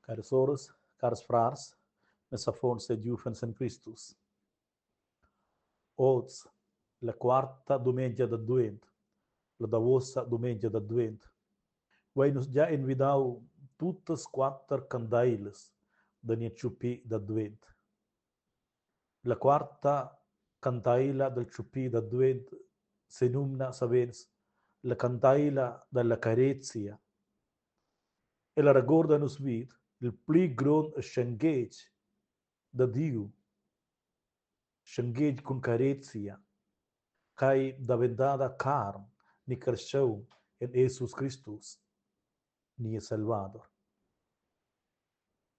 Care sorës, caros frars, me safon se giufens in Christus. Oz, la quarta domenica d'advent, la davosa domenica d'advent. Vai nos già invidau tuttes quattro candailes da nia ciupi d'advent. La quarta cantaila del ciupi d'advent se numna savens la cantaila della carezia. E la ricorda nos vid il pli grond schengetga da Dio, schengetga con carezia, cai daventata carn ni cresceu in Jesus Christus, ni Salvador.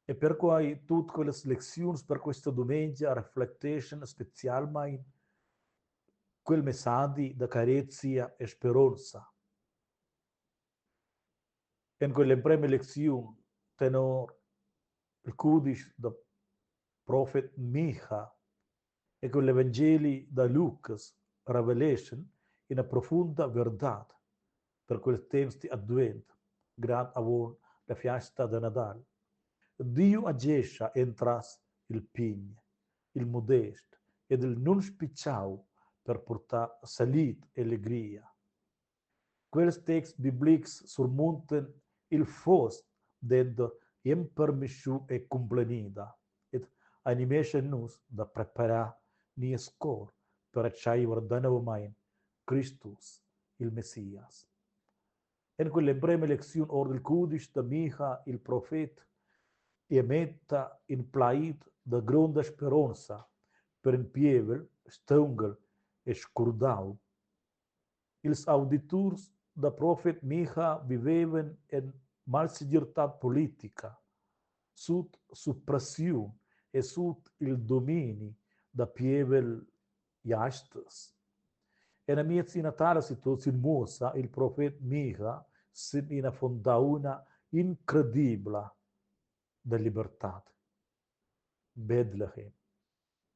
E per cui tutte quelle lezioni per questa domenica riflettono specialmente quel messaggio di carezia e speranza. In quella prima lezione, tenor il codice del profeta Micha e con l'Evangeli da Lucas rivelano una profonda verità per quel tempo di Advent, grande avon la festa di Nadal. Dio agisce entras il pigno, il modesto ed il non spicciau per portare salita e allegria. Quels texti biblici surmontano il fost dentro impermissu e complenida ed animation-nos da preparar nies cor per acciaiver da novamain Christus, il Messias. In quella prima lezione or del codice da Micha, il profeta, emetta in plait da grande speranza per un pievel, stungel e scurdau. Ils auditors da profet Micha vivevano in malsigurtà politica, sud suppressione e sud il dominio da pievel jastes. E na mia in tale situazione mossa, il profet Micha si in fondauna incredibile da libertà. Bethlehem.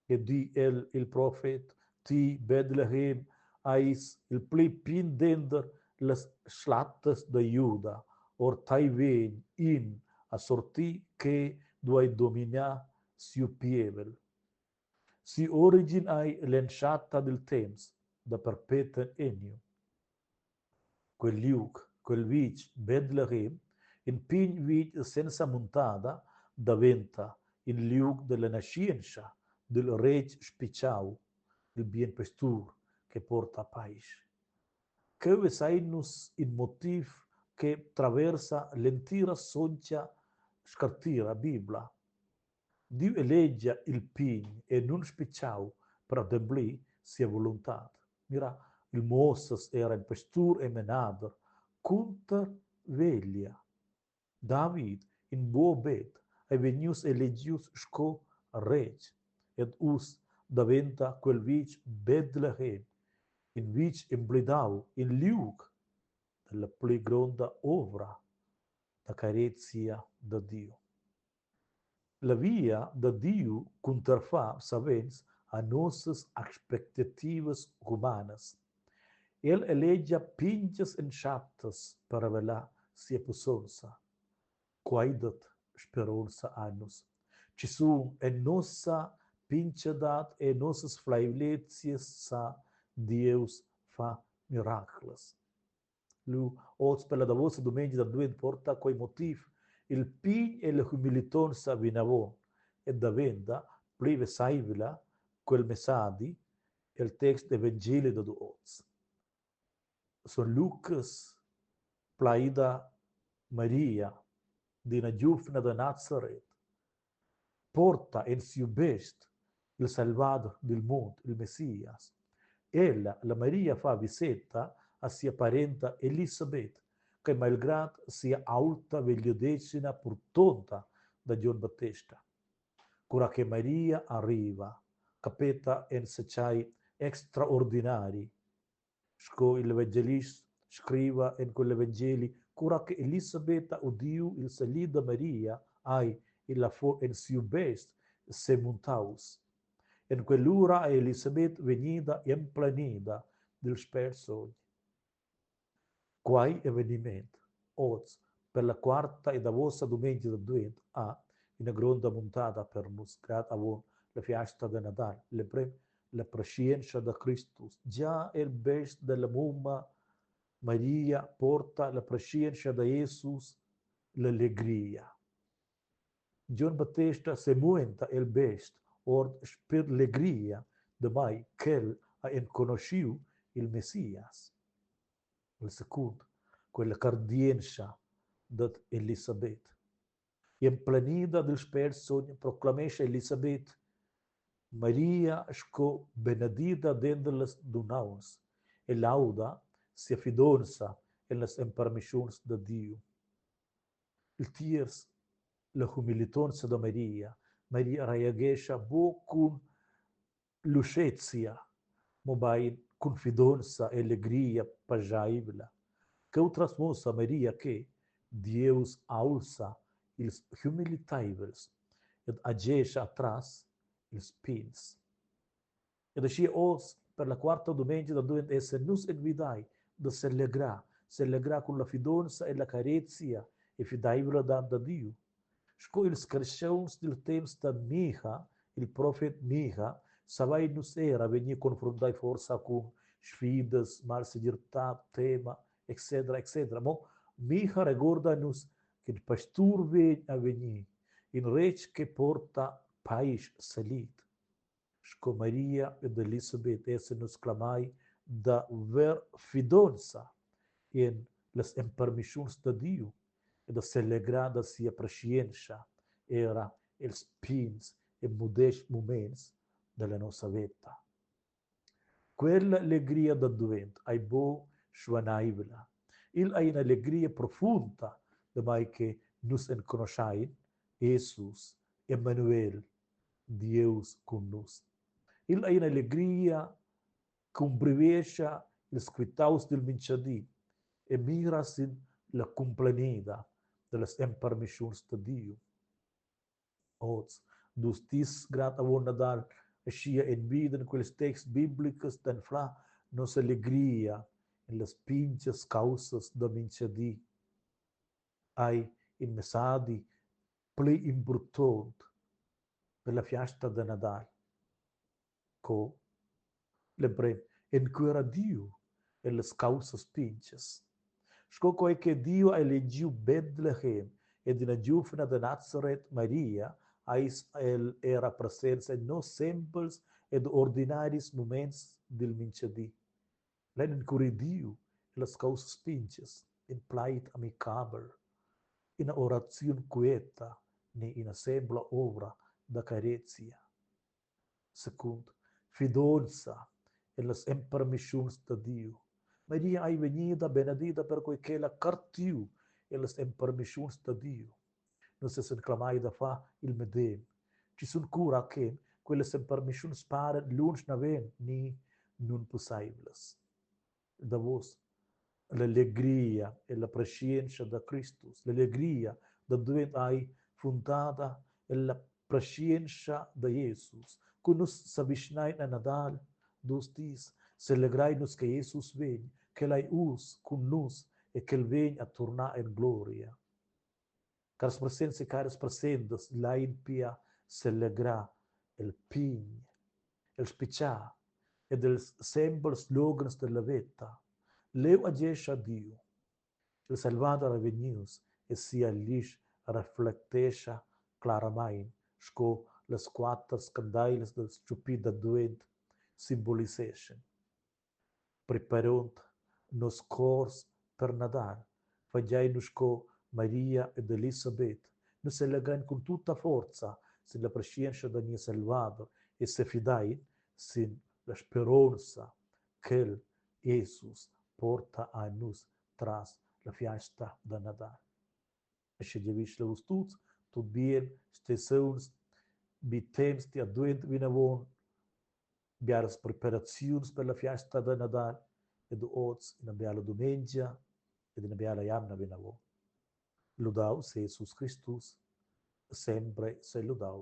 E di il profet ti Bethlehem ais il pli pin dender les slattes de Juda, or tai ven in a sorti che duai dominar siu pievel. Si origin ai l'ensciata del temps, da perpeten enio. Quel liug, quel vic Bethlehem, in pin vic senza montada, daventa in liug della nascienza del reg spiciau, il bien pestur che porta pais. Che sainus in motiv che traversa l'entira soncia scartira Biblia. Dio eleggia il pin e non spiciau per ademplir sia volontà. Mira, il Moses era in pestur e menader, conter veglia. David in buo bet, e venius elegius sco reg, ed us daventa quel vic Bethlehem, in vic imblidau, in liug, della pli gronda ovra, da carezia da Dio. La via da Dio contrafà, savens, a nossas expectativas humanas. Ele elegia pinches en chatas para revelar sia posonsa. Quaidat speranza annos. Ci sun en nossa pinchedat e nossas flailezias sa Deus fa miracles. Lu oz per la davosa domenica da due porta quei motiv il pin e la humilitonza vinavon e da venda plive saivila quel messadi e il text evangeli da oz. Son Lucas plaida Maria di una giufna da Nazareth porta in siu best il Salvador del mondo, il Messias. Ella, la Maria, fa visita a sia parenta Elisabeth, che malgrado sia alta vegliodecina pur tonta da Gian Battista. Cura che Maria arriva, capeta in secai extraordinari. Sco il Evangelista scriva in quell'Evangeli, cura che Elisabetta udiu il salida Maria ai il for in siu best semuntaus. In quell'ora Elisabeth venida implanida del sperso. Quai eveniment, oz, per la quarta e davosa domenica d'Advent una gronda montata per mostrar avon la fiesta de Nadal, la prescienza da Christus. Già il best della mumma Maria porta la prescienza da Jesus, l'allegria. John Battista semuenta il best, or per l'allegria de mai che ha conosciuto il Messias. Il secondo, quella cardienza di Elisabeth. In planida del sperso proclamesce Elisabeth Maria sco benedita dentro les dunauns e lauda si affidonza en les impermissions de Dio. Il tiers la humilitonza de Maria. Maria reagesce bo con lucezia, mo bai confidonza e allegria pajaibla. Que outras moça Maria que Deus alça ils humilitables et agesce atrás ils pins. E assim os per la quarta domenica da dove esse nos envidai de celebrar con la fidonza e la carezia e fidaibla da Dio. Sco ils crescents del temps da Micha, il profet Micha, savai nos era venir confrontai força com sfidas, malsigirtat, tema, etc., etc. Mo Micha recorda-nos que il pastor vem a venir, in rech que porta pais salit. Sco Maria ed Elisabeth esse nos clamai da ver fidonza in les impermissions de Dio e da celebrar da sia prescienza era els pins e modest moments della nostra vita. Quella allegria d'Advent ai bo schwanaibla. Il hai un'allegria profonda da mai che nus en conosciain Jesus, Emmanuel, Deus con nus. Il hai un'allegria cum brivescia il squitaus del minciadì e mirasin la complenida delles impermissions de Dio. Ots, dus dis grat avon nadal ascia en viden quels text biblicus dan fra nos allegria in las pinches causas da minciadì. Ai in mesadi pli important per la fiesta de Nadal. Co lembrem en cura Dio e las causas pinches. Sco coi che Dio elegiu Bethlehem ed in giufna de Nazareth Maria era presenza in nos simples ed ordinaris moments del minciadì. Len in curi Dio e las causas pinches, in plait amicabil, in orazione quieta, ne in sembla obra da carezia. Secund, fidonza e las impermissions de Dio. Maria ai venida benedita per cui che la cartiu e las impermissions de Dio. Non si clamai da fa il medem. Ci sun cura che quelle impermissions pare lunch na ven ni non possibles. Da vos l'allegria e la prescienza da Christus, l'allegria da dove hai fundata e la prescienza da Jesus. Con nos s'avvicinai a Nadal, dos dis, celebrai nos che Jesus vegn, che l'hai us con nos e che il vegn a tornar in gloria. Caras presentes e caras presentes, l'hai pia celebrar il pign, il spiccià e del semble slogans della vita. Leu agesce a Dio, il Salvador venius e sia lis reflectesce claramente, sco les quattro scandailes del stupid d'Advent simbolisation. Preparant nos cors per Nadal, fagiai nos co Maria ed Elisabeth, nos elegant con tutta forza sin la prescienza da mio Salvador e se fidai sin la speranza che Jesus porta a nos tras la fiesta de Nadal. E se gevis le tuts, tot bien, stations, temps di d'advent-2024, biaras preparaziuns per la fiesta de Nadal, ed oz in biala dumengia, ed in biala jamna vinavon. Ludaus Jesus Christus, sempre se ludau.